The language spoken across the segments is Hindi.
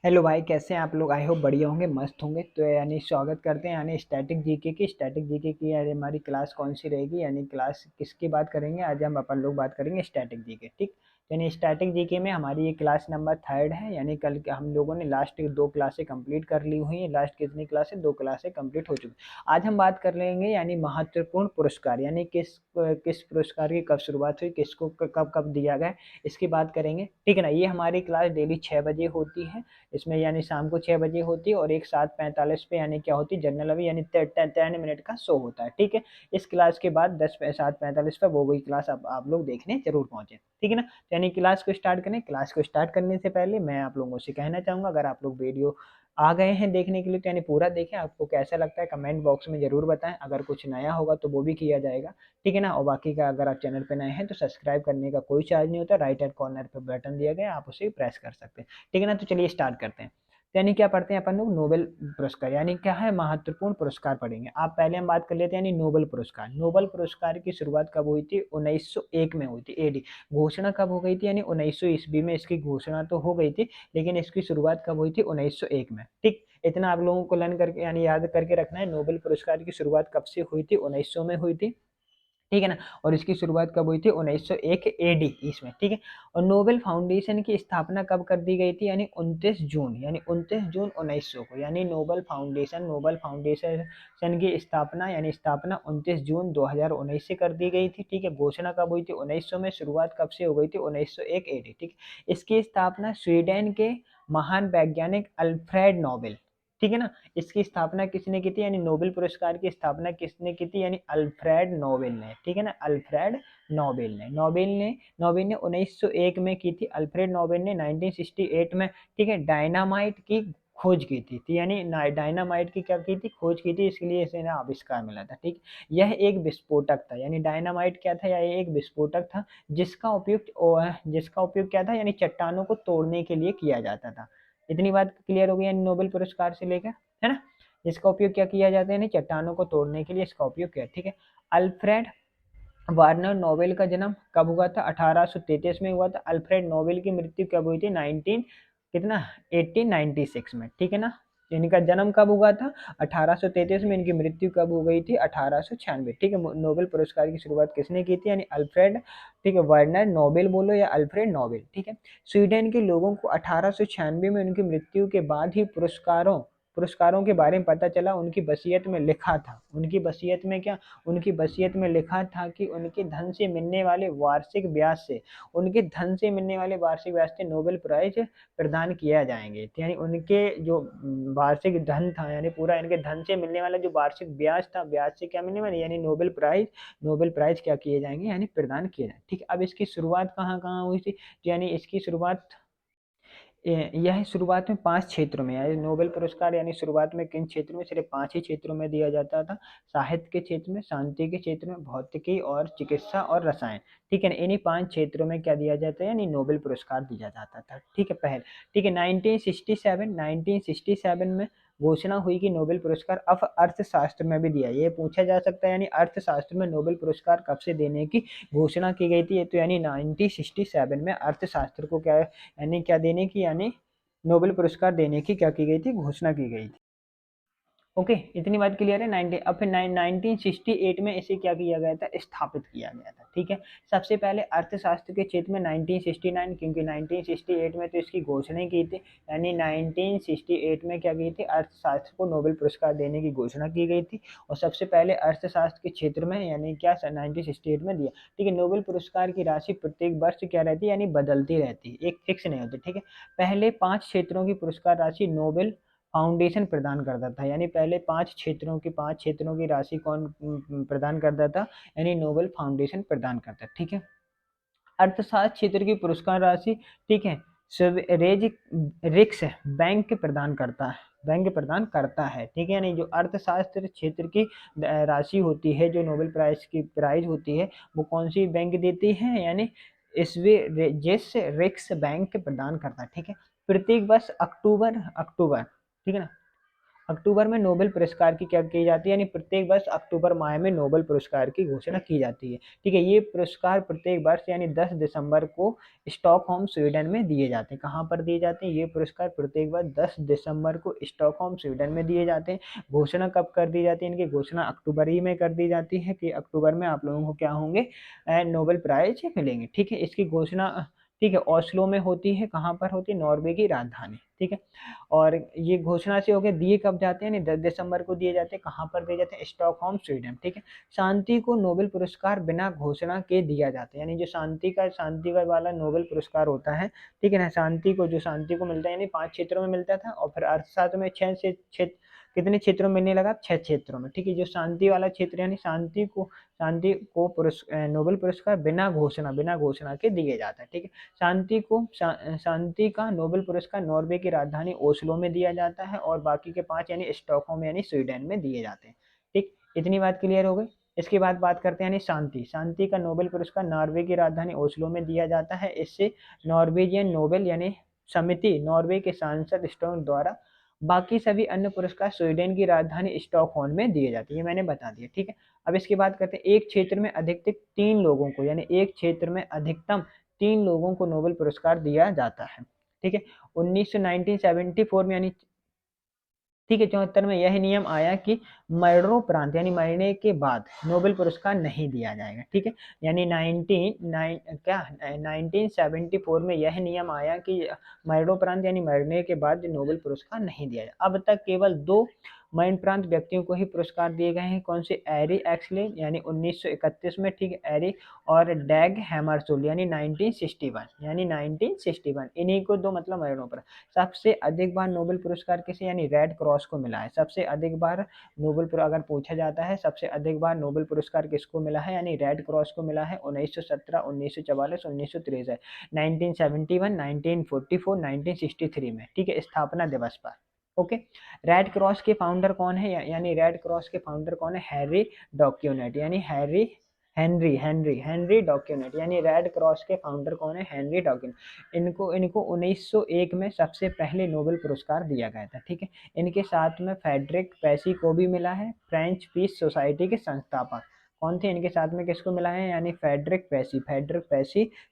हेलो भाई, कैसे हैं आप लोग। आई होप बढ़िया होंगे, मस्त होंगे। तो यानी स्वागत करते हैं यानी स्टैटिक जीके की यानी हमारी क्लास कौन सी रहेगी, यानी क्लास किसकी बात करेंगे। आज हम अपन लोग बात करेंगे स्टैटिक जीके। ठीक, यानी स्टैटिक जीके में हमारी ये क्लास नंबर 3 है। यानी कल के हम लोगों ने लास्ट 2 क्लासें कंप्लीट कर ली हुई हैं। लास्ट कितनी क्लासें, 2 क्लासें कंप्लीट हो चुकी। आज हम बात कर लेंगे यानी महत्वपूर्ण पुरस्कार, यानी किस किस पुरस्कार की कब शुरुआत हुई, किसको कब कब दिया गया, इसकी बात करेंगे। ठीक है ना। ये हमारी क्लास डेली 6 बजे होती है। इसमें यानी शाम को 6 बजे होती है और एक 7:45 पे यानी क्या होती है, जनरल अभी यानी 10 मिनट का शो होता है। ठीक है। इस क्लास के बाद 7:45 पर वो वही क्लास आप लोग देखने जरूर पहुंचे। ठीक है ना। यानी क्लास को स्टार्ट करें। क्लास को स्टार्ट करने से पहले मैं आप लोगों से कहना चाहूँगा, अगर आप लोग वीडियो आ गए हैं देखने के लिए तो यानी पूरा देखें। आपको कैसा लगता है कमेंट बॉक्स में ज़रूर बताएं। अगर कुछ नया होगा तो वो भी किया जाएगा। ठीक है ना। और बाकी का अगर आप चैनल पे नए हैं तो सब्सक्राइब करने का कोई चार्ज नहीं होता। राइट हैंड कॉर्नर पे बटन दिया गया है, आप उसे प्रेस कर सकते हैं। ठीक है ना। तो चलिए स्टार्ट करते हैं। तो यानी क्या पढ़ते हैं अपन लोग, नोबेल पुरस्कार। यानी क्या है, महत्वपूर्ण पुरस्कार पढ़ेंगे। आप पहले हम बात कर लेते हैं यानी नोबेल पुरस्कार। नोबेल पुरस्कार की शुरुआत कब हुई थी, 1901 में हुई थी, एडी। घोषणा कब हो गई थी, यानी 1900 ईस्वी में इसकी घोषणा तो हो गई थी, लेकिन इसकी शुरुआत कब हुई थी, 1901 में। ठीक, इतना आप लोगों को लर्न करके यानी याद करके रखना है। नोबेल पुरस्कार की शुरुआत कब से हुई थी, 1900 में हुई थी। ठीक है ना। और इसकी शुरुआत कब हुई थी, 1901 एडी इसमें। ठीक है। और नोबेल फाउंडेशन की स्थापना कब कर दी गई थी, यानी 29 जून, यानी 29 जून 1900 को। यानी नोबेल फाउंडेशन की स्थापना यानी स्थापना 29 जून 2019 से कर दी गई थी। ठीक है। घोषणा कब हुई थी, 1900 में। शुरुआत कब से हो गई थी, 1901 एडी। ठीक। इसकी स्थापना स्वीडन के महान वैज्ञानिक अल्फ्रेड नोबेल, ठीक है ना, इसकी स्थापना किसने की थी, यानी नोबेल पुरस्कार की स्थापना किसने की थी, यानी अल्फ्रेड नोबेल ने। ठीक है ना। अल्फ्रेड नोबेल ने 1901 में की थी। अल्फ्रेड नोबेल ने 1968 में, ठीक है, डायनामाइट की खोज की थी। यानी डायनामाइट की क्या की थी, खोज की थी, इसके लिए इसे ना आविष्कार मिला था। ठीक। यह एक विस्फोटक था, यानी डायनामाइट क्या था, यह एक विस्फोटक था जिसका उपयोग क्या था, यानी चट्टानों को तोड़ने के लिए किया जाता था। इतनी बात क्लियर हो गई, यानी नोबेल पुरस्कार से लेकर, है ना। इसका उपयोग क्या किया जाता है, यानी चट्टानों को तोड़ने के लिए इसका उपयोग किया। ठीक है। अल्फ्रेड वार्नर नोबेल का जन्म कब हुआ था, 1833 में हुआ था। अल्फ्रेड नोबेल की मृत्यु कब हुई थी, 19 कितना 1896 में। ठीक है ना। इनका जन्म कब हुआ था, 1833 में। इनकी मृत्यु कब हो गई थी, 1896। ठीक है। नोबेल पुरस्कार की शुरुआत किसने की थी, यानी अल्फ्रेड, ठीक है, वर्नर नोबेल बोलो या अल्फ्रेड नोबेल। ठीक है। स्वीडन के लोगों को 1896 में उनकी मृत्यु के बाद ही पुरस्कारों पुरस्कारों के बारे में पता चला। उनकी वसीयत में लिखा था, उनकी वसीयत में लिखा था कि उनके धन से मिलने वाले वार्षिक ब्याज से नोबेल प्राइज प्रदान किया जाएंगे। तो यानी उनके जो वार्षिक धन था, यानी पूरा इनके धन से मिलने वाला जो वार्षिक ब्याज था, ब्याज से क्या मिलने वाला, यानी नोबेल प्राइज क्या किए जाएंगे, यानी प्रदान किए जाएंगे। ठीक है। अब इसकी शुरुआत कहाँ कहाँ हुई थी, यानी इसकी शुरुआत यह शुरुआत में 5 क्षेत्रों में, यानी नोबेल पुरस्कार यानी शुरुआत में किन क्षेत्रों में, सिर्फ 5 ही क्षेत्रों में दिया जाता था। साहित्य के क्षेत्र में, शांति के क्षेत्र में, भौतिकी और चिकित्सा और रसायन। ठीक है ना। इन्हीं 5 क्षेत्रों में क्या दिया जाता है, यानी नोबेल पुरस्कार दिया जाता था। ठीक है। पहले, ठीक है, 1967 में घोषणा हुई कि नोबेल पुरस्कार अब अर्थशास्त्र में भी दिया। ये पूछा जा सकता है, यानी अर्थशास्त्र में नोबेल पुरस्कार कब से देने की घोषणा की गई थी, तो यानी 1967 में अर्थशास्त्र को क्या, यानी क्या देने की, यानी नोबेल पुरस्कार देने की क्या की गई थी, घोषणा की गई थी। ओके, इतनी बात क्लियर है। 90 अब फिर 1968 में इसे क्या किया गया था, स्थापित किया गया था। ठीक है। सबसे पहले अर्थशास्त्र के क्षेत्र में 1969, क्योंकि 1968 में तो इसकी घोषणा की थी, यानी 1968 में क्या की थी, अर्थशास्त्र को नोबेल पुरस्कार देने की घोषणा की गई थी। और सबसे पहले अर्थशास्त्र के क्षेत्र में, यानी क्या 1968 में दिया। ठीक है। नोबेल पुरस्कार की राशि प्रत्येक वर्ष क्या रहती है, यानी बदलती रहती है, एक फिक्स नहीं होती। ठीक है। पहले 5 क्षेत्रों की पुरस्कार राशि नोबेल फाउंडेशन प्रदान करता था, यानी पहले 5 क्षेत्रों की राशि कौन प्रदान करता था, यानी नोबेल फाउंडेशन प्रदान करता। ठीक है। अर्थशास्त्र क्षेत्र की पुरस्कार राशि, ठीक है, रेज रिक्स बैंक प्रदान करता है। ठीक है। यानी जो अर्थशास्त्र क्षेत्र की राशि होती है, जो नोबेल प्राइज होती है, वो कौन सी बैंक देती है, यानी जिस रिक्स बैंक प्रदान करता है। ठीक है। प्रत्येक वर्ष अक्टूबर अक्टूबर, ठीक है ना, अक्टूबर में नोबेल पुरस्कार की क्या की जाती है, यानी प्रत्येक वर्ष अक्टूबर माह में नोबेल पुरस्कार की घोषणा की जाती है। ठीक है, ये पुरस्कार प्रत्येक वर्ष यानी 10 दिसंबर को स्टॉकहोम स्वीडन में दिए जाते हैं। कहाँ पर दिए जाते हैं ये पुरस्कार? प्रत्येक वर्ष 10 दिसंबर को स्टॉकहोम स्वीडन में दिए जाते हैं। घोषणा कब कर दी जाती है इनकी? घोषणा अक्टूबर ही में कर दी जाती है कि अक्टूबर में आप लोगों को क्या होंगे, नोबेल प्राइज मिलेंगे। ठीक है, इसकी घोषणा ठीक है ओस्लो में होती है। कहाँ पर होती है? नॉर्वे की राजधानी। ठीक है, और ये घोषणा से हो गए, दिए कब जाते हैं? नहीं 10 दिसंबर को दिए जाते हैं। कहाँ पर दिए जाते हैं? Stockholm Sweden. ठीक है, शांति को नोबेल पुरस्कार बिना घोषणा के दिया जाता है, यानी जो शांति का वाला नोबेल पुरस्कार होता है, ठीक है ना, शांति को मिलता है, यानी 5 क्षेत्रों में मिलता था और फिर अर्थशास्त्र में 6 से 6 कितने क्षेत्रों में मिलने लगा? 6 क्षेत्रों में। ठीक है, जो शांति वाला क्षेत्र यानी शांति को नोबेल पुरस्कार बिना घोषणा के दिए जाता है। ठीक है, शांति का नोबेल पुरस्कार नॉर्वे की राजधानी ओस्लो में दिया जाता है और बाकी के 5 यानी स्टॉकहोम यानी स्वीडन में दिए जाते हैं। ठीक, इतनी बात क्लियर हो गई। इसके बाद बात करते हैं यानी शांति का नोबेल पुरस्कार नॉर्वे की राजधानी ओस्लो में दिया जाता है। इससे नॉर्वेजियन नोबेल यानी समिति नॉर्वे के सांसद स्टोन द्वारा, बाकी सभी अन्य पुरस्कार स्वीडन की राजधानी स्टॉकहोल्म में दिए जाते हैं। ये मैंने बता दिया। ठीक है, अब इसके बाद करते हैं एक क्षेत्र में अधिकतम 3 लोगों को, यानी एक क्षेत्र में अधिकतम 3 लोगों को नोबेल पुरस्कार दिया जाता है। ठीक है, 1974 में यानी ठीक है 74 में यह नियम आया कि मरणोपरांत यानी मरने के बाद नोबेल पुरस्कार नहीं दिया जाएगा। ठीक है, यानी 1974 में यह नियम आया कि मरणोपरांत यानी मरने के बाद नोबेल पुरस्कार नहीं दिया जाए। अब तक केवल 2 मरणोपरांत व्यक्तियों को ही पुरस्कार दिए गए हैं। कौन से? एरी एक्सले यानी 1931 में, ठीक है, एरी, और डैग हैमरशोल्ड यानी 1961 इन्हीं को 2 मतलब मरणोपरांत। सबसे अधिक बार नोबेल पुरस्कार किसे यानी रेड क्रॉस को मिला है। सबसे अधिक बार नोबेल अगर पूछा जाता है सबसे अधिक बार नोबेल पुरस्कार किसको मिला है, यानी रेड क्रॉस को मिला है। 1917, 1944, 1963, 1971, 1944, 1963 में। ठीक है, स्थापना दिवस पर। ओके, रेड क्रॉस के फाउंडर कौन है? यानी रेड क्रॉस के फाउंडर कौन है? हैरी डॉक्यूनेट यानी हेनरी डॉक्यूनेट, यानी रेड क्रॉस के फाउंडर कौन है? हेनरी डॉक्यूनेट। इनको इनको 1901 में सबसे पहले नोबेल पुरस्कार दिया गया था। ठीक है, इनके साथ में फेडरिक पेसी को भी मिला है, फ्रेंच पीस सोसाइटी के संस्थापक। कौन थे इनके साथ में? किसको मिला है? यानी फेडरिक पेसी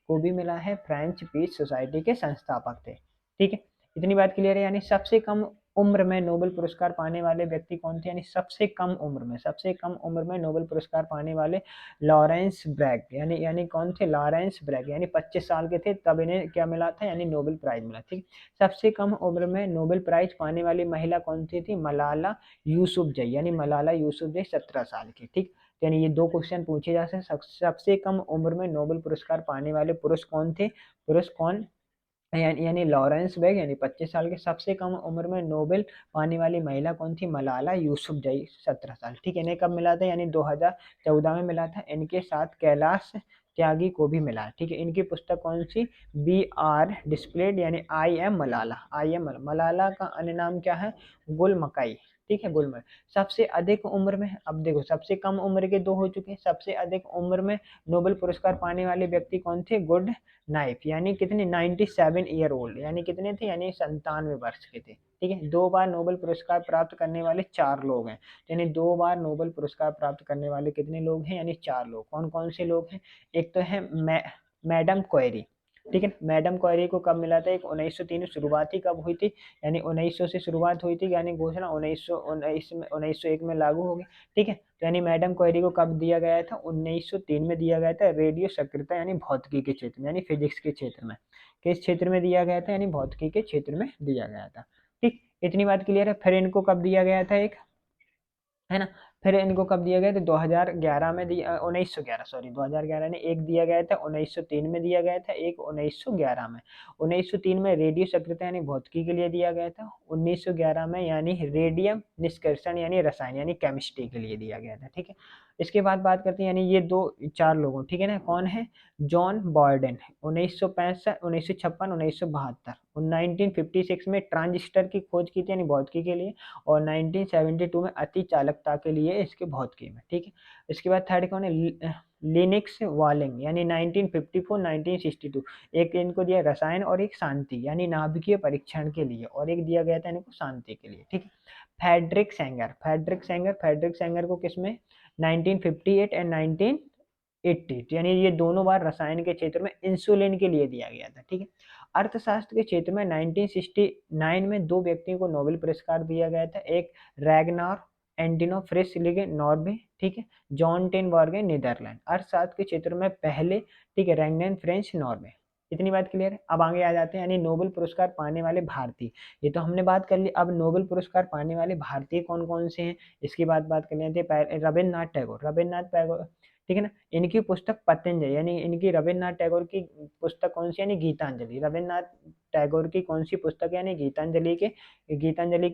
को भी मिला है, फ्रेंच पीस सोसाइटी के संस्थापक थे। ठीक है, इतनी बात क्लियर है। यानी सबसे कम उम्र में नोबेल पुरस्कार पाने वाले व्यक्ति कौन थे? यानी सबसे कम उम्र में नोबेल पुरस्कार पाने वाले लॉरेंस ब्रैग, यानी कौन थे? लॉरेंस ब्रैग, यानी 25 साल के थे तब इन्हें क्या मिला था? यानी नोबेल प्राइज मिला। ठीक, सबसे कम उम्र में नोबेल प्राइज पाने वाली महिला कौन थी? मलाला यूसुफजई, यानी मलाला यूसुफजई 17 साल की। ठीक, यानी ये 2 क्वेश्चन पूछे जा सकते। सबसे कम उम्र में नोबेल पुरस्कार पाने वाले पुरुष कौन थे? पुरुष कौन? यानी लॉरेंस बेग यानी 25 साल के। सबसे कम उम्र में नोबेल पाने वाली महिला कौन थी? मलाला यूसुफजई 17 साल। ठीक है, इन्हें कब मिला था? यानी 2014 में मिला था। इनके साथ कैलाश त्यागी को भी मिला। ठीक है, इनकी पुस्तक कौन सी? बी आर डिस्प्लेड यानी आई एम मलाला का अन्य नाम क्या है? गुल मकाई। ठीक है, गुलमर्ग। सबसे अधिक उम्र में, अब देखो सबसे कम उम्र के 2 हो चुके हैं, सबसे अधिक उम्र में नोबेल पुरस्कार पाने वाले व्यक्ति कौन थे? गुड नाइफ, यानी कितने? 97 ईयर ओल्ड, यानी कितने थे? यानी 97 वर्ष के थे। ठीक है, 2 बार नोबेल पुरस्कार प्राप्त करने वाले 4 लोग हैं। यानी 2 बार नोबेल पुरस्कार प्राप्त करने वाले कितने लोग हैं? यानी 4 लोग। कौन कौन से लोग हैं? एक तो है मैडम क्वेरी। ठीक है, मैडम क्वेरी को कब मिला था? एक 1903 में। शुरुआत ही कब हुई थी? यानी 1900 से शुरुआत हुई थी, यानी घोषणा 1901 में लागू हो गई। ठीक है, तो यानी मैडम क्वेरी को कब दिया गया था? 1903 में दिया गया था, रेडियो सक्रियता यानी भौतिकी के क्षेत्र में, यानी फिजिक्स के क्षेत्र में। किस क्षेत्र में दिया गया था? यानी भौतिकी के क्षेत्र में दिया गया था। ठीक, इतनी बात क्लियर है। फिर इनको कब दिया गया था? एक है ना, फिर इनको कब दिया गया था? 2011 में दिया, 1911 सॉरी 2011 ने एक दिया गया था, 1903 में दिया गया था, एक 1911 में। 1903 में रेडियो सक्रियता यानी भौतिकी के लिए दिया गया था। 1911 में यानी रेडियम निष्कर्षण यानी रसायन यानी केमिस्ट्री के लिए दिया गया था। ठीक है, इसके बाद बात करते हैं, यानी ये 4 लोगों, ठीक है ना, कौन है? जॉन बॉर्डन 1965, 1956, 1972, 1956 में ट्रांजिस्टर की खोज की थी यानी भौतिकी के लिए, और 1972 में अति चालकता के लिए है इसके भौतिकी में, ठीक है। इसके बाद थर्ड कौन है, लिनिक्स वालिंग यानी 1954 1962, एक इनको दिया रसायन और एक शांति यानी नाभिकीय परीक्षण के लिए, और एक दिया गया था इनको शांति के लिए, ठीक है। फेडरिक सेंगर को किसमें 1958 एंड 1980 यानी ये दोनों बार रसायन के क्षेत्र में इंसुलिन के लिए दिया गया था, ठीक है। अर्थशास्त्र के क्षेत्र में 1969 में दो व्यक्तियों को नोबेल पुरस्कार दिया गया था, एक रैगनार एंटिनो फ्रिश नॉर्वे, ठीक है, जॉन टेन बॉर्गे नीदरलैंड। अर्थशास्त्र के क्षेत्र में पहले, ठीक है, रैगनैन फ्रेंच नॉर्वे। इतनी बात क्लियर है। अब आगे आ जाते हैं यानी नोबेल पुरस्कार पाने वाले भारतीय, ये तो हमने बात कर ली। अब नोबेल पुरस्कार पाने वाले भारतीय कौन कौन से हैं इसकी बात कर लेते हैं। रविन्द्रनाथ टैगोर, ठीक है ना, इनकी पुस्तक पतंजलि यानी इनकी रविन्द्रनाथ टैगोर की पुस्तक कौन सी यानी गीतांजलि। रविन्द्रनाथ टैगोर की कौन सी पुस्तक यानी गीतांजलि के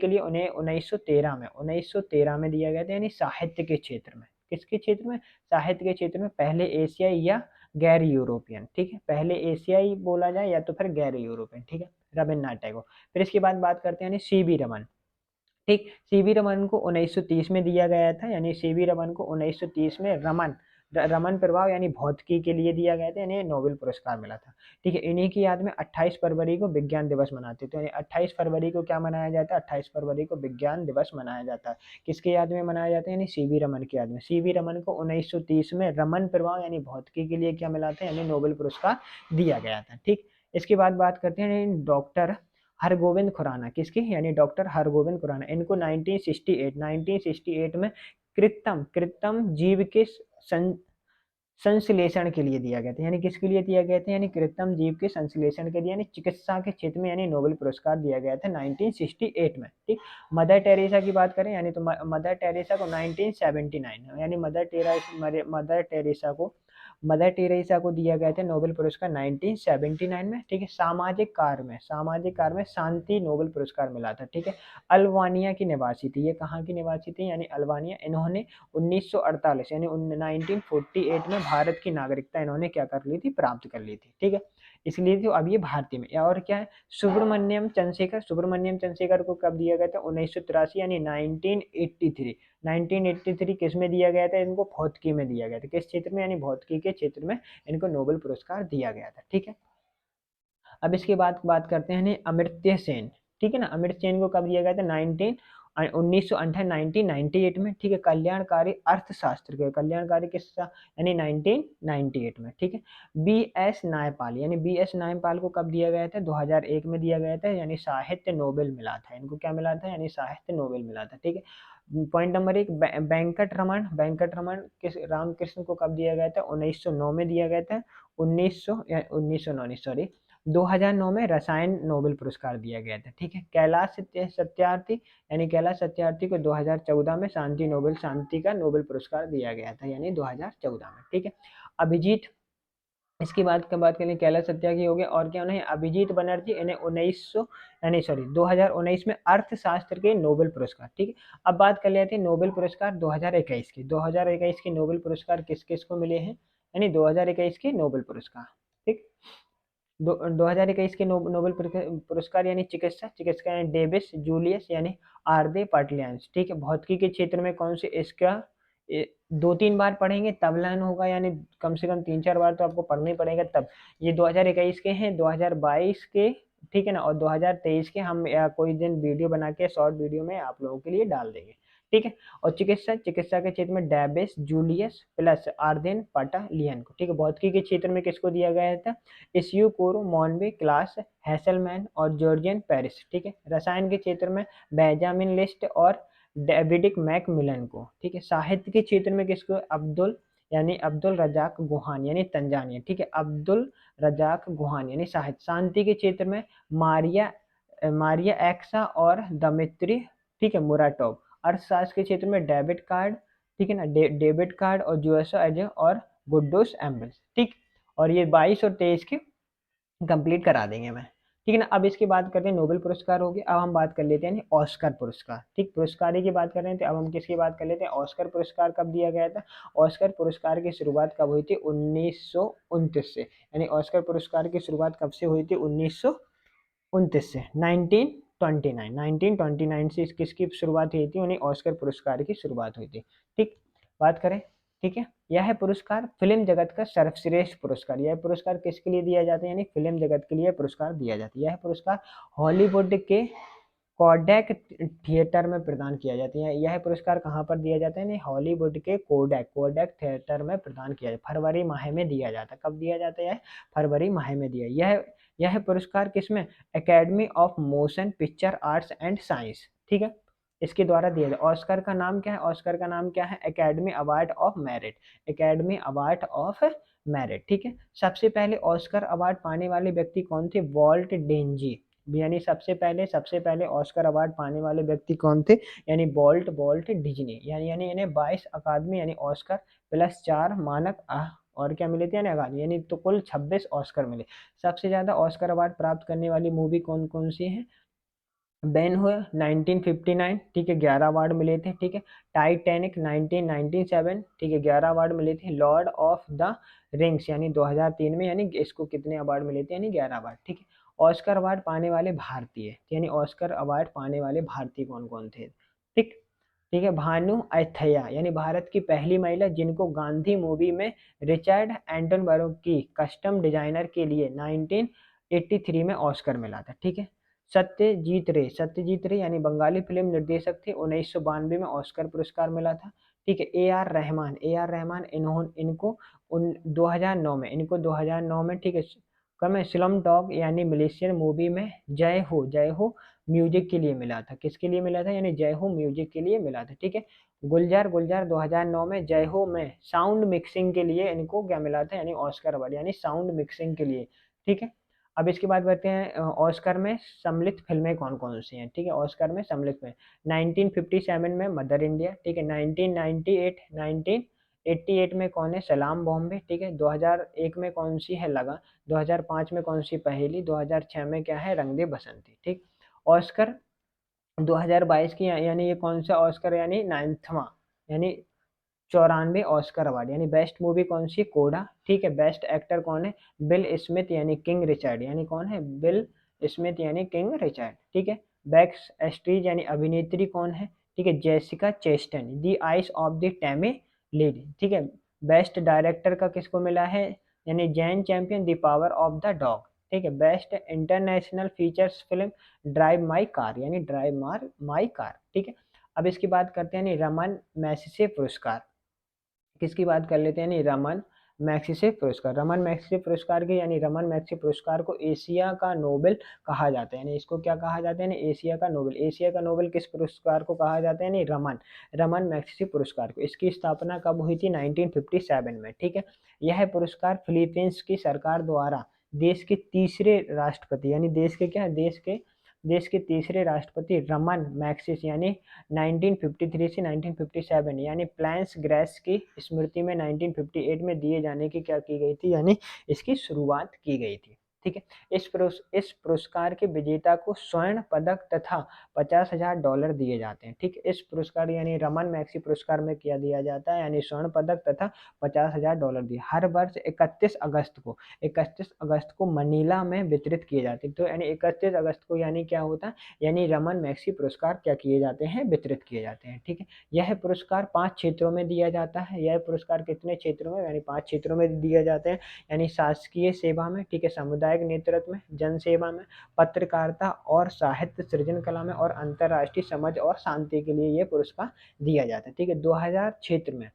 लिए उन्हें 1913 में दिया गया था यानी साहित्य के क्षेत्र में। किसके क्षेत्र में, साहित्य के क्षेत्र में, पहले एशियाई या गैर यूरोपियन, ठीक है, पहले एशियाई बोला जाए या तो फिर गैर यूरोपियन, ठीक है, रविन्द्रनाथ टैगोर। फिर इसके बाद बात करते हैं यानी सीवी रमन, ठीक, सीवी रमन को 1930 में दिया गया था यानी सीवी रमन को 1930 में रमन प्रभाव यानी भौतिकी के लिए दिया गया था, यानी नोबेल पुरस्कार मिला था, ठीक है। इन्हीं की याद में 28 फरवरी को विज्ञान दिवस मनाते थे, यानी 28 फरवरी को क्या मनाया जाता है, 28 फरवरी को विज्ञान दिवस मनाया जाता है। किसके याद में मनाया जाता है, यानी सीवी रमन की याद में। सीवी रमन को 1930 में रमन प्रभाव यानी भौतिकी के लिए क्या मिला था, यानी नोबेल पुरस्कार दिया गया था, ठीक। इसके बाद बात करते हैं डॉक्टर हरगोविंद खुराना, किसकी, यानी डॉक्टर हरगोविंद खुराना। इनको 1968 में कृत्रिम जीव के संश्लेषण के लिए दिया गया था, यानी किसके लिए दिया गया था, यानी कृत्रिम जीव के संश्लेषण के लिए यानी चिकित्सा के क्षेत्र में यानी नोबेल पुरस्कार दिया गया था 1968 में, ठीक। मदर टेरेसा की बात करें यानी तो मदर टेरेसा को 1979 यानी मदर टेरेसा को दिया गया था नोबेल पुरस्कार 1979 में, ठीक है। सामाजिक कार्य में शांति नोबेल पुरस्कार मिला था, ठीक है। अल्बानिया की निवासी थी, ये कहाँ की निवासी थी, यानी अल्बानिया। इन्होंने 1948 यानी 1948 में भारत की नागरिकता इन्होंने क्या कर ली थी, प्राप्त कर ली थी, ठीक है। इसलिए तो अब ये भारतीय में। और क्या है, सुब्रमण्यम चंद्रशेखर को कब दिया गया था, 1983 यानी 1983 किस में दिया गया था, इनको भौतिकी में दिया गया था। किस क्षेत्र में, यानी भौतिकी के क्षेत्र में इनको नोबेल पुरस्कार दिया गया था, ठीक है। अब इसके बाद बात करते हैं अमर्त्य सेन, ठीक है ना। अमर्त्य सेन को कब दिया गया था, 1998 में, ठीक है। कल्याणकारी किस्सा यानी 1998 में, ठीक है। बी एस नायपाल को कब दिया गया था, 2001 में दिया गया था, यानी साहित्य नोबेल मिला था इनको। क्या मिला था, यानी साहित्य नोबेल मिला था, ठीक है। पॉइंट नंबर 1, वेंकट रमन किस रामकृष्ण को कब दिया गया था, 1909 में दिया गया था। 1909 नहीं, सॉरी, 2009 में रसायन नोबेल पुरस्कार दिया गया था, ठीक है। कैलाश सत्यार्थी को 2014 में शांति का नोबेल पुरस्कार दिया गया था, यानी 2014 में, ठीक है। अभिजीत, इसकी बात करें, कैलाश सत्यार्थी हो गए, और क्या उन्हें अभिजीत बनर्जी, इन्हें 2019 में अर्थशास्त्र के नोबेल पुरस्कार, ठीक है। अब बात कर लेते हैं नोबेल पुरस्कार 2021 के। 2021 के नोबेल पुरस्कार किस किस को मिले हैं, यानी 2021 के नोबेल पुरस्कार, ठीक। 2021 के नोबेल पुरस्कार यानी चिकित्सा यानी डेविस जूलियस यानी आरदे पाटलियांस, ठीक है। भौतिकी के क्षेत्र में कौन से, इसका 2-3 बार पढ़ेंगे तब लर्न होगा, यानी कम से कम 3-4 बार तो आपको पढ़ना ही पड़ेगा तब। ये 2021 के हैं, 2022 के, ठीक है ना, और 2023 के हम कोई दिन वीडियो बना के शॉर्ट वीडियो में आप लोगों के लिए डाल देंगे, ठीक है। और चिकित्सा के क्षेत्र में डेविस जूलियस प्लस आर्देन पाटालियन को, ठीक है। भौतिकी के क्षेत्र में किसको दिया गया था, इसयू कोरो मॉनवे क्लास हैसलमैन और जॉर्जियन पेरिस, ठीक है। रसायन के क्षेत्र में बेंजामिन लिस्ट और डेविडिक मैकमिलन को, ठीक है। साहित्य के क्षेत्र में किसको, अब्दुल रजाक गुहान यानी तंजानिया, ठीक है। अब्दुल रजाक गुहान यानी साहित्य। शांति के क्षेत्र में मारिया एक्सा और दमित्री, ठीक है, मुराटोव। अर्थशास्त्र के क्षेत्र में डेबिट कार्ड, ठीक है ना, डेबिट कार्ड और जोसो एजे और गुड्डोस एम्बल्स, ठीक। और ये 22 और 23 के कंप्लीट करा देंगे मैं, ठीक है ना। अब इसकी बात करते हैं, नोबेल पुरस्कार हो गए। अब हम बात कर लेते हैं ऑस्कर पुरस्कार, ठीक। पुरस्कार की बात कर रहे थे, अब हम किसकी बात कर लेते हैं, ऑस्कर पुरस्कार कब दिया गया था। ऑस्कर पुरस्कार की शुरुआत कब हुई थी, 1929 से, यानी ऑस्कर पुरस्कार की शुरुआत कब से हुई थी, 1929 से, 1929 से किसकी शुरुआत हुई थी, उन्हें ऑस्कर पुरस्कार की शुरुआत हुई थी। ठीक, बात करें, ठीक है। यह पुरस्कार फिल्म जगत का सर्वश्रेष्ठ पुरस्कार, यह पुरस्कार किसके लिए दिया जाता है, यानी फिल्म जगत के लिए पुरस्कार दिया जाता है। यह पुरस्कार हॉलीवुड के कोडैक थिएटर में प्रदान किया जाता है। यह पुरस्कार कहाँ पर दिया जाता है, नहीं, हॉलीवुड के कोडैक कोडैक थिएटर में प्रदान किया जाता है। फरवरी माह में दिया जाता है। कब दिया जाता है, फरवरी माह में दिया। यह पुरस्कार किसमें, academy of motion picture arts and science, ठीक है, इसके द्वारा दिया जाता है। ऑस्कर का नाम क्या है, ऑस्कर का नाम क्या है, academy award of merit, academy award of merit, ठीक है। सबसे पहले ऑस्कर अवार्ड पाने वाले व्यक्ति कौन थे, वॉल्ट डेंजी, यानी सबसे पहले ऑस्कर अवार्ड पाने वाले व्यक्ति कौन थे, यानी वॉल्ट डिज्नी, यानी इन्हें 22 अकादमी यानी ऑस्कर प्लस 4 मानक और क्या मिले थे, यानी अकादमी, यानी तो कुल 26 ऑस्कर मिले। सबसे ज्यादा ऑस्कर अवार्ड प्राप्त करने वाली मूवी कौन कौन सी है, बेन हुआ 1959, ठीक है, 11 अवार्ड मिले थे, ठीक है। टाइटैनिक 1997, ठीक है, 11 अवार्ड मिले थे। लॉर्ड ऑफ द रिंग्स यानी 2003 में, यानी इसको कितने अवार्ड मिले थे, यानी 11 अवार्ड, ठीक है। ऑस्कर अवार्ड पाने वाले भारतीय, यानी ऑस्कर अवार्ड पाने वाले भारतीय कौन कौन थे, ठीक, ठीक है। भानु अथैया, यानी भारत की पहली महिला जिनको गांधी मूवी में रिचर्ड एंटनबरो की कस्टम डिजाइनर के लिए 1983 में ऑस्कर मिला था, ठीक है। सत्यजीत रे यानी बंगाली फिल्म निर्देशक थे, 1992 में ऑस्कर पुरस्कार मिला था, ठीक है। ए आर रहमान इनको 2009 में, ठीक है, कम है, स्लम डॉग यानी मलेशियन मूवी में जय हो म्यूजिक के लिए मिला था, किसके लिए मिला था, यानी जय हो म्यूजिक के लिए मिला था, ठीक है। गुलजार 2009 में जय हो में साउंड मिक्सिंग के लिए इनको क्या मिला था, यानी ऑस्कर अवार्ड, यानी साउंड मिक्सिंग के लिए, ठीक है। अब इसके बाद बढ़ते हैं ऑस्कर में सम्मिलित फिल्में कौन कौन सी हैं, ठीक है। ऑस्कर में सम्मिलित फिल्म 1957 में मदर इंडिया, ठीक है। 1988 में कौन है, सलाम बॉम्बे, ठीक है। 2001 में कौन सी है, लगा। 2005 में कौन सी, पहेली। 2006 में क्या है, रंग दे बसंती, ठीक। ऑस्कर 2022 की, यानी ये कौन सा ऑस्कर, यानी 9वां, यानी 94 ऑस्कर अवार्ड, यानी बेस्ट मूवी कौन सी, कोडा, ठीक है। बेस्ट एक्टर कौन है, बिल स्मिथ यानी किंग रिचर्ड, यानी कौन है, बिल स्मिथ यानी किंग रिचर्ड, ठीक है। बेस्ट एक्ट्रेस यानी अभिनेत्री कौन है, ठीक है, Jessica Chastain, the eyes of the Tammy lead, ठीक है। बेस्ट डायरेक्टर का किसको मिला है, यानी Jane Campion, the power of the dog, ठीक है। Best international features film drive my car, यानी ड्राइव माई कार, ठीक है। अब इसकी बात करते हैं, यानी रमन मैग्सेसे पुरस्कार, किसकी बात कर लेते हैं, यानी रमन मैग्सेसे पुरस्कार। रमन मैग्सेसे पुरस्कार के, यानी रमन मैग्सेसे पुरस्कार को एशिया का नोबेल कहा जाता है, यानी इसको क्या कहा जाता है, यानी एशिया का नोबेल। एशिया का नोबेल किस पुरस्कार को कहा जाता है, यानी रमन मैग्सेसे पुरस्कार को। इसकी स्थापना कब हुई थी, 1957 में, ठीक है। यह पुरस्कार फिलीपींस की सरकार द्वारा देश के तीसरे राष्ट्रपति, यानी देश के तीसरे राष्ट्रपति रमन मैग्सेसे यानी 1953 से 1957, यानी प्लान्स ग्रेस की स्मृति में 1958 में दिए जाने की क्या की गई थी, यानी इसकी शुरुआत की गई थी, ठीक है। इस पुरस्कार के विजेता को स्वर्ण पदक तथा $50,000 दिए जाते हैं, ठीक है। इस पुरस्कार यानी रमन मैग्सेसे पुरस्कार में क्या दिया जाता है, यानी स्वर्ण पदक तथा $50,000 दिए, हर वर्ष 31 अगस्त को मनीला में वितरित किए जाते हैं। तो यानी 31 अगस्त को, यानी क्या होता है, यानी रमन मैग्सेसे पुरस्कार क्या किए जाते हैं, वितरित किए जाते हैं, ठीक है। यह पुरस्कार 5 क्षेत्रों में दिया जाता है। यह पुरस्कार कितने क्षेत्रों में, यानी 5 क्षेत्रों में दिया जाते हैं, यानी शासकीय सेवा में, ठीक है, सामुदायिक नेतृत्व में, जन सेवा में, पत्रकारिता और साहित्य सृजन कला में, और अंतर्राष्ट्रीय समझ और शांति के लिए यह पुरस्कार दिया जाता है, ठीक है। 2000 क्षेत्र में,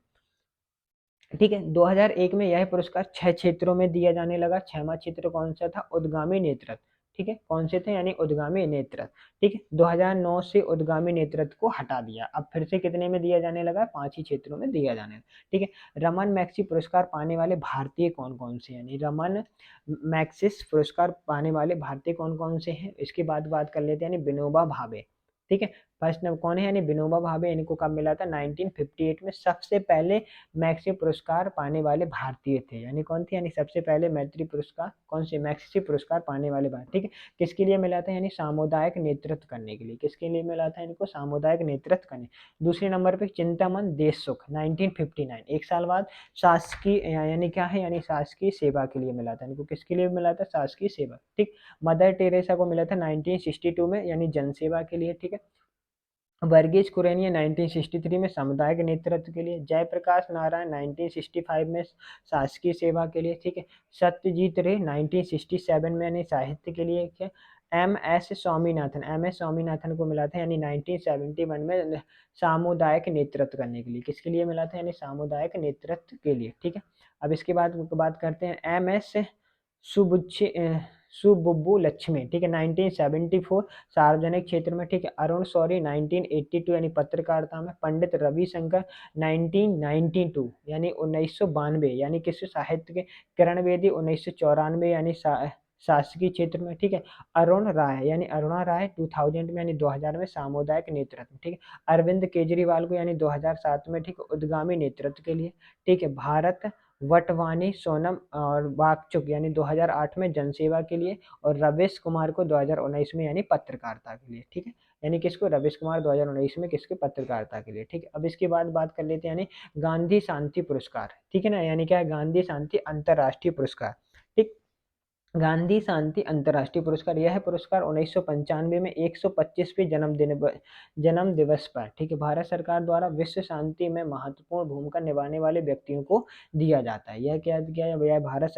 ठीक है, 2001 में यह पुरस्कार 6 क्षेत्रों में दिया जाने लगा। 6वां क्षेत्र कौन सा था, उद्गामी नेतृत्व, ठीक है। कौन से थे, यानी उद्गामी नेतृत्व, ठीक है। 2009 से उद्गामी नेतृत्व को हटा दिया, अब फिर से कितने में दिया जाने लगा, 5 ही क्षेत्रों में दिया जाने लगा, ठीक है। रमन मैग्सेसे पुरस्कार पाने वाले भारतीय कौन कौन से, यानी रमन मैग्सेसे पुरस्कार पाने वाले भारतीय कौन कौन से हैं, इसके बाद बात कर लेते हैं, यानी विनोबा भावे, ठीक है। फर्स्ट नंबर कौन है यानी विनोबा भावे, इनको कब मिला था 1958 में, सबसे पहले मैक्सी पुरस्कार पाने वाले भारतीय थे, यानी कौन थे यानी सबसे पहले मैत्री पुरस्कार कौन से मैक्सी पुरस्कार पाने वाले भारतीय, ठीक है। किसके लिए मिला था यानी सामुदायिक नेतृत्व करने के लिए, किसके लिए मिला था इनको सामुदायिक नेतृत्व करने। दूसरे नंबर पे चिंतामन देशसुख 1959, एक साल बाद शासकीय यानी क्या है यानी शासकीय सेवा के लिए मिला था इनको, किसके लिए मिला था शासकीय सेवा, ठीक। मदर टेरेसा को मिला था 1962 में यानी जनसेवा के लिए, ठीक है। वर्गीज कुरेनिया 1963 में सामुदायिक नेतृत्व के लिए, जयप्रकाश नारायण 1965 में शासकीय सेवा के लिए, ठीक है। सत्यजीत रे 1967 में यानी साहित्य के लिए, क्या। एम एस स्वामीनाथन को मिला था यानी 1971 में सामुदायिक नेतृत्व करने के लिए, किसके लिए मिला था यानी सामुदायिक नेतृत्व के लिए, ठीक है। अब इसके बाद बात करते हैं एम एस सुबुच्छे सुबुब्बु लक्ष्मी, ठीक है 1974 सार्वजनिक क्षेत्र में, ठीक है। अरुण शौरी 1982 यानी पत्रकारिता में। पंडित रविशंकर 1992 यानी 1992 यानी किस साहित्य के। किरण बेदी 1994 यानी शासकीय क्षेत्र में, ठीक है। अरुण राय यानी अरुणा राय 2000 में यानी 2000 में सामुदायिक नेतृत्व, ठीक है। अरविंद केजरीवाल को यानी 2007 में, ठीक है, उद्गामी नेतृत्व के लिए, ठीक है। भारत वटवानी सोनम और वाकचुक यानी 2008 में जनसेवा के लिए, और रवीश कुमार को 2019 में यानी पत्रकारिता के लिए, ठीक है। यानी किसको रवीश कुमार 2019 में किसके पत्रकारिता के लिए, ठीक है। अब इसके बाद बात कर लेते हैं यानी गांधी शांति पुरस्कार, ठीक है ना, यानी क्या है गांधी शांति अंतर्राष्ट्रीय पुरस्कार, ठीक। गांधी शांति अंतर्राष्ट्रीय पुरस्कार, यह पुरस्कार 1995 में 125वें जन्म दिवस पर, ठीक है, भारत सरकार द्वारा विश्व शांति में महत्वपूर्ण भूमिका निभाने वाले व्यक्तियों को दिया जाता है। यह क्या किया है भैया, भारत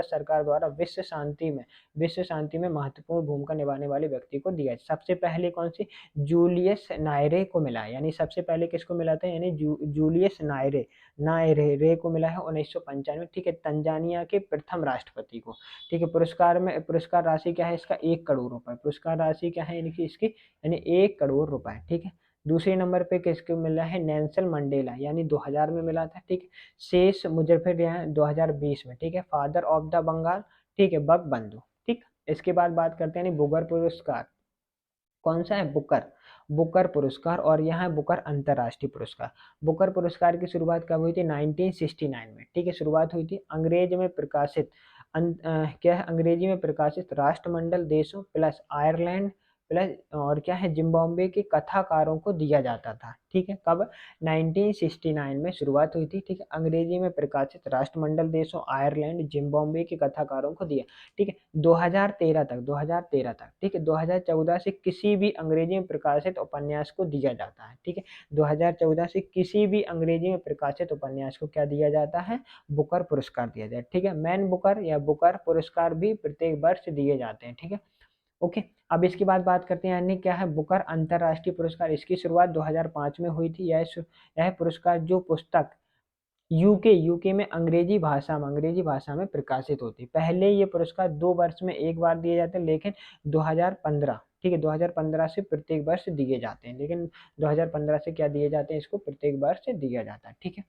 सरकार द्वारा विश्व शांति में महत्वपूर्ण भूमिका निभाने वाले व्यक्ति को दिया। सबसे पहले कौन सी जूलियस नायरे को मिला है, यानी सबसे पहले किसको मिला था यानी जूलियस नायरे को मिला है 1995, ठीक है, तंजानिया के प्रथम राष्ट्रपति को, ठीक है। पुरस्कार राशि क्या है इसका 1 करोड़ रुपए, पुरस्कार राशि क्या है इनकी इसकी यानी 1 करोड़ रुपए, ठीक है। दूसरे नंबर पे किसको मिला है नेल्सन मंडेला यानी 2000 में मिला था, ठीक है। शेष मुजफ्फर 2020 में, ठीक है। फादर ऑफ द बंगाल, ठीक है, बंधु, ठीक। इसके बाद बात करते हैं बुकर पुरस्कार, कौन सा है बुकर पुरस्कार, और यहाँ है बुकर अंतर्राष्ट्रीय पुरस्कार। बुकर पुरस्कार की शुरुआत कब हुई थी 1969 में, ठीक है, शुरुआत हुई थी। क्या है अंग्रेजी में प्रकाशित राष्ट्रमंडल देशों प्लस आयरलैंड प्लस और क्या है जिम्बाब्वे के कथाकारों को दिया जाता था, ठीक है। कब 1969 में शुरुआत हुई थी, ठीक है। अंग्रेजी में प्रकाशित राष्ट्रमंडल देशों आयरलैंड जिम्बाब्वे के कथाकारों को दिया, ठीक है। 2013 तक, ठीक है। 2014 से किसी भी अंग्रेजी में प्रकाशित उपन्यास को दिया जाता है, ठीक है। 2014 से किसी भी अंग्रेजी में प्रकाशित उपन्यास को क्या दिया जाता है बुकर पुरस्कार दिया जाए, ठीक है। मैन बुकर या बुकर पुरस्कार भी प्रत्येक वर्ष दिए जाते हैं, ठीक है। ओके, अब इसके बाद बात करते हैं यानी क्या है बुकर अंतर्राष्ट्रीय पुरस्कार। इसकी शुरुआत 2005 में हुई थी। यह पुरस्कार जो पुस्तक यूके में अंग्रेजी भाषा में प्रकाशित होती है। पहले ये पुरस्कार 2 वर्ष में एक बार दिए जाते हैं, लेकिन 2015, ठीक है, 2015 से प्रत्येक वर्ष दिए जाते हैं, लेकिन 2015 से क्या दिए जाते हैं इसको प्रत्येक वर्ष दिया जाता है, ठीक है।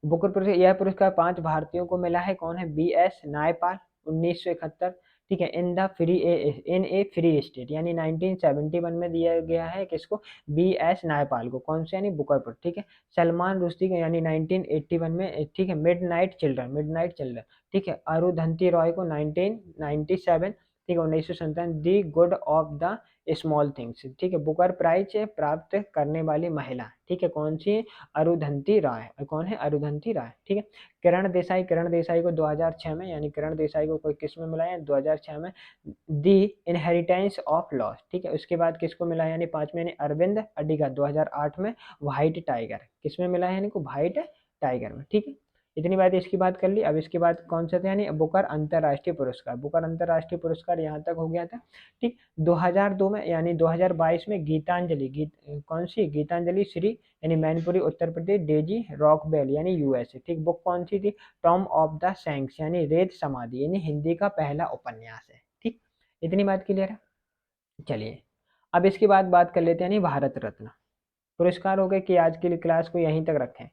बुकर पुरस्कार, यह पुरस्कार 5 भारतीयों को मिला है। कौन है BS नायपाल 1971, ठीक है। इन ए फ्री स्टेट यानी 1971 में दिया गया है किसको BS नायपाल को, कौन से यानी बुकर पर, ठीक है। सलमान रुश्दी को यानी 1981 में, ठीक है, मिडनाइट चिल्ड्रन, ठीक है। अरुंधति रॉय को 1997, ठीक है, 1997 the God of the small things, ठीक है, बुकर प्राइज प्राप्त करने वाली महिला, ठीक है, कौन सी अरुंधति राय, कौन है अरुंधति राय, ठीक है। किरण देसाई को 2006 में यानी किरण देसाई को कोई किस में मिला है 2006 में दी इनहेरिटेंस ऑफ लॉस, ठीक है। उसके बाद किसको मिला है यानी 5 में यानी अरविंद अडिगा 2008 में व्हाइट टाइगर, किस में मिला है यानी को व्हाइट टाइगर में, ठीक है। इतनी बात इसकी बात कर ली। अब इसके बाद कौन सा था यानी बुकर अंतर्राष्ट्रीय पुरस्कार, बुकर अंतर्राष्ट्रीय पुरस्कार यहाँ तक हो गया था, ठीक। 2002 में यानी 2022 में कौन सी गीतांजलि श्री यानी मैनपुरी उत्तर प्रदेश, डेजी रॉकवेल यानी USA, ठीक। बुक कौन सी थी टॉम ऑफ द सैंक्स यानी रेत समाधि यानी हिंदी का पहला उपन्यास है, ठीक। इतनी बात क्लियर है। चलिए अब इसके बाद बात कर लेते हैं यानी भारत रत्न पुरस्कार। हो गए कि आज के लिए क्लास को यहीं तक रखें,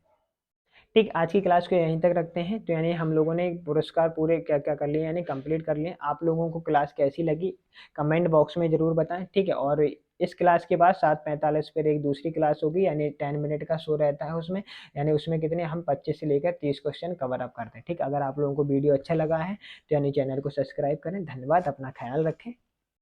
ठीक। आज की क्लास को यहीं तक रखते हैं। तो यानी हम लोगों ने पुरस्कार पूरे क्या क्या कर लिए यानी कंप्लीट कर लिए। आप लोगों को क्लास कैसी लगी कमेंट बॉक्स में ज़रूर बताएं, ठीक है। और इस क्लास के बाद 7:45 फिर एक दूसरी क्लास होगी, यानी 10 मिनट का शो रहता है उसमें, यानी उसमें कितने हम 25 से लेकर 30 क्वेश्चन कवर अप करते हैं। ठीक, अगर आप लोगों को वीडियो अच्छा लगा है तो यानी चैनल को सब्सक्राइब करें। धन्यवाद, अपना ख्याल रखें।